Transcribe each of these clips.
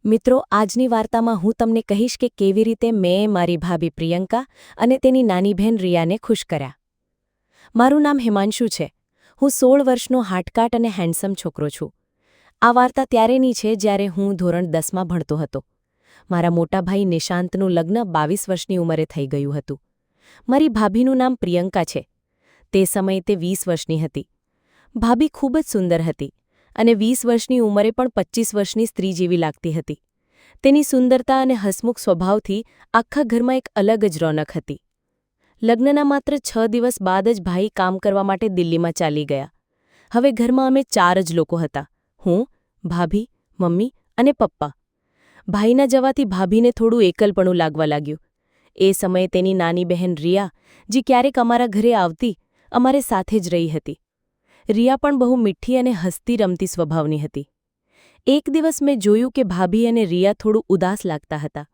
મિત્રો, આજની વાર્તામાં હું તમને કહીશ કે કેવી રીતે મેં મારી ભાભી પ્રિયંકા અને તેની નાની બહેન રિયાને ખુશ કર્યા. મારું નામ હિમાંશુ છે. હું 16 વર્ષનો હાટકાટ અને હેન્ડસમ છોકરો છું. આ વાર્તા ત્યારેની છે જ્યારે હું ધોરણ 10માં ભણતો હતો. મારા મોટા ભાઈ નિશાંતનું લગ્ન 22 વર્ષની ઉંમરે થઈ ગયું હતું. મારી ભાભીનું નામ પ્રિયંકા છે. તે સમયે તે 20 વર્ષની હતી. ભાભી ખૂબ જ સુંદર હતી અને 20 વર્ષની ઉંમરે પણ 25 વર્ષની સ્ત્રી જેવી લાગતી હતી. તેની સુંદરતા અને હસમુખ સ્વભાવથી આખા ઘરમાં એક અલગ જ રોનક હતી. લગ્નના માત્ર 6 દિવસ બાદ જ ભાઈ કામ કરવા માટે દિલ્હીમાં ચાલી ગયા. હવે ઘરમાં અમે 4 જ લોકો હતા: હું, ભાભી, મમ્મી અને પપ્પા. ભાઈના જવાથી ભાભીને થોડું એકલપણું લાગવા લાગ્યું. એ સમયે તેની નાની બહેન રિયા, જે ક્યારેક અમારા ઘરે આવતી, અમારે સાથે જ રહી હતી. રિયા પણ બહુ મીઠી અને હસતી રમતી સ્વભાવની હતી. એક દિવસ મેં જોયું કે ભાભી અને રિયા થોડું ઉદાસ લાગતા હતા.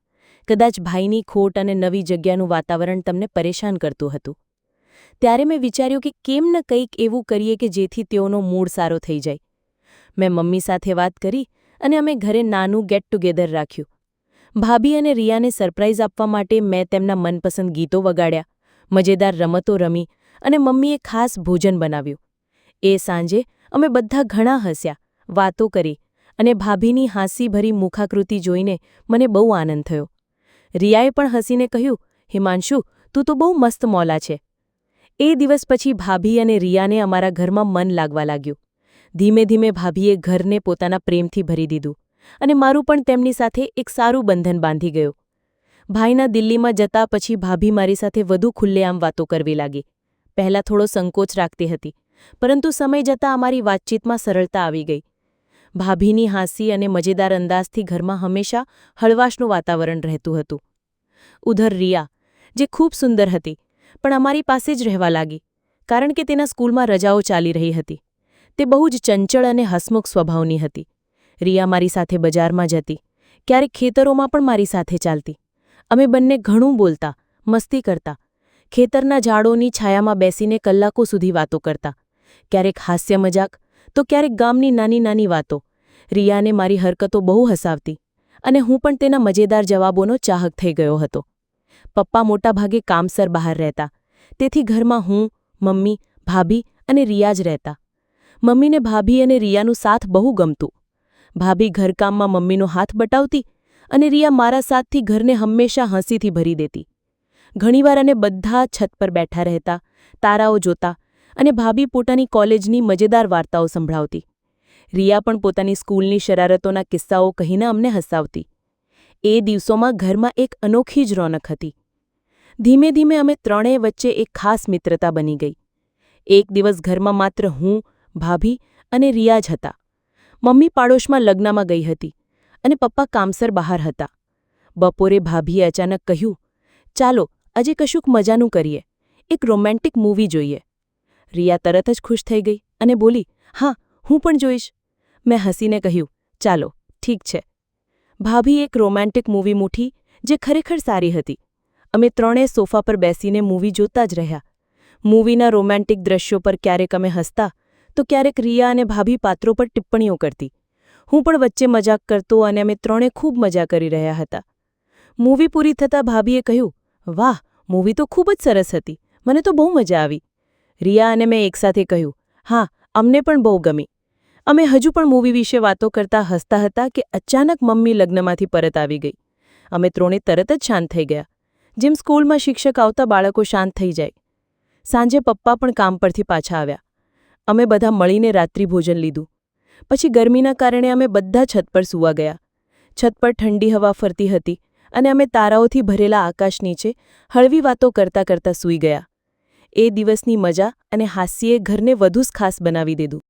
કદાચ ભાઈની ખોટ અને નવી જગ્યાનું વાતાવરણ તેમને પરેશાન કરતું હતું. ત્યારે મેં વિચાર્યું કે કેમ ન કંઈક એવું કરીએ કે જેથી તેઓનો મૂડ સારો થઈ જાય. મેં મમ્મી સાથે વાત કરી અને અમે ઘરે નાનું ગેટ ટુગેધર રાખ્યું. ભાભી અને રિયાને સરપ્રાઇઝ આપવા માટે મેં તેમના મનપસંદ ગીતો વગાડ્યા, મજેદાર રમતો રમી અને મમ્મીએ ખાસ ભોજન બનાવ્યું. એ સાંજે અમે બધા ઘણા હસ્યા, વાતો કરી અને ભાભીની હાસ્યભરી મુખાકૃતિ જોઈને મને બહુ આનંદ થયો. રિયાએ પણ હસીને કહ્યું, "હિમાંશુ, તું તો બહુ મસ્ત મોલા છે." એ દિવસ પછી ભાભી અને રિયાને અમારા ઘરમાં મન લાગવા લાગ્યું. ધીમે ધીમે ભાભીએ ઘરને પોતાના પ્રેમથી ભરી દીધું અને મારું પણ તેમની સાથે એક સારું બંધન બાંધી ગયું. ભાઈના દિલ્હીમાં જતા પછી ભાભી મારી સાથે વધુ ખુલ્લેઆમ વાતો કરવી લાગી. પહેલાં થોડો સંકોચ રાખતી હતી, પરંતુ સમય જતાં અમારી વાતચીતમાં સરળતા આવી ગઈ. ભાભીની હાસ્ય અને મજેદાર અંદાજથી ઘરમાં હંમેશા હળવાશનું વાતાવરણ રહેતું હતું. ઉધર રિયા, જે ખૂબ સુંદર હતી, પણ અમારી પાસે જ રહેવા લાગી, કારણ કે તેના સ્કૂલમાં રજાઓ ચાલી રહી હતી. તે બહુ જ ચંચળ અને હસમુખ સ્વભાવની હતી. રિયા મારી સાથે બજારમાં જતી, ક્યારેક ખેતરોમાં પણ મારી સાથે ચાલતી. અમે બંને ઘણું બોલતા, મસ્તી કરતા, ખેતરના ઝાડોની છાયામાં બેસીને કલાકો સુધી વાતો કરતા. ક્યારેક હાસ્ય મજાક, તો ક્યારેક ગામની નાની નાની વાતો. રિયાને મારી હરકતો બહુ હસાવતી અને હું પણ તેના મજેદાર જવાબોનો ચાહક થઈ ગયો હતો. પપ્પા મોટાભાગે કામસર બહાર રહેતા, તેથી ઘરમાં હું, મમ્મી, ભાભી અને રિયા જ રહેતા. મમ્મીને ભાભી અને રિયાનું સાથ બહુ ગમતું. ભાભી ઘરકામમાં મમ્મીનો હાથ બટાવતી અને રિયા મારા સાથથી ઘરને હંમેશા હસીથી ભરી દેતી. ઘણીવાર અમે બધા છત પર બેઠા રહેતા, તારાઓ જોતા અને ભાભી પોતાની કોલેજની મજેદાર વાર્તાઓ સંભળાવતી. રિયા પણ પોતાની સ્કૂલની શરારતોના કિસ્સાઓ કહીને અમને હસાવતી. એ દિવસોમાં ઘરમાં એક અનોખી જ રોનક હતી. ધીમે ધીમે અમે ત્રણેય વચ્ચે એક ખાસ મિત્રતા બની ગઈ. એક દિવસ ઘરમાં માત્ર હું, ભાભી અને રિયા જ હતા. મમ્મી પાડોશમાં લગ્નમાં ગઈ હતી અને પપ્પા કામસર બહાર હતા. બપોરે ભાભીએ અચાનક કહ્યું, "ચાલો, આજે કશુંક મજાનું કરીએ, એક રોમેન્ટિક મૂવી જોઈએ." રિયા તરત જ ખુશ થઈ ગઈ અને બોલી, "હા, હું પણ જોઈશ." મેં હસીને કહ્યું, "ચાલો, ઠીક છે." ભાભી એક રોમેન્ટિક મૂવી મૂઠી, જે ખરેખર સારી હતી. અમે ત્રણેય સોફા પર બેસીને મૂવી જોતા જ રહ્યા. મૂવીના રોમેન્ટિક દ્રશ્યો પર ક્યારેક અમે હસતા, તો ક્યારેક રિયા અને ભાભી પાત્રો પર ટિપ્પણીઓ કરતી. હું પણ વચ્ચે મજાક કરતો અને અમે ત્રણે ખૂબ મજા કરી રહ્યા હતા. મૂવી પૂરી થતાં ભાભીએ કહ્યું, "વાહ, મૂવી તો ખૂબ જ સરસ હતી, મને તો બહુ મજા આવી." રિયા અને મેં એકસાથે કહ્યું, "હા, અમને પણ બહુ ગમી." અમે હજુ પણ મૂવી વિશે વાતો કરતા હસતા હતા કે અચાનક મમ્મી લગ્નમાંથી પરત આવી ગઈ. અમે ત્રણે તરત જ શાંત થઈ ગયા, જેમ સ્કૂલમાં શિક્ષક આવતા બાળકો શાંત થઈ જાય. સાંજે પપ્પા પણ કામ પરથી પાછા આવ્યા. અમે બધા મળીને રાત્રિભોજન લીધું. પછી ગરમીના કારણે અમે બધા છત પર સૂવા ગયા. છત પર ઠંડી હવા ફરતી હતી અને અમે તારાઓથી ભરેલા આકાશ નીચે હળવી વાતો કરતા કરતા સૂઈ ગયા. એ દિવસની મજા અને હાસ્યએ ઘરને વધુ જ ખાસ બનાવી દીધું.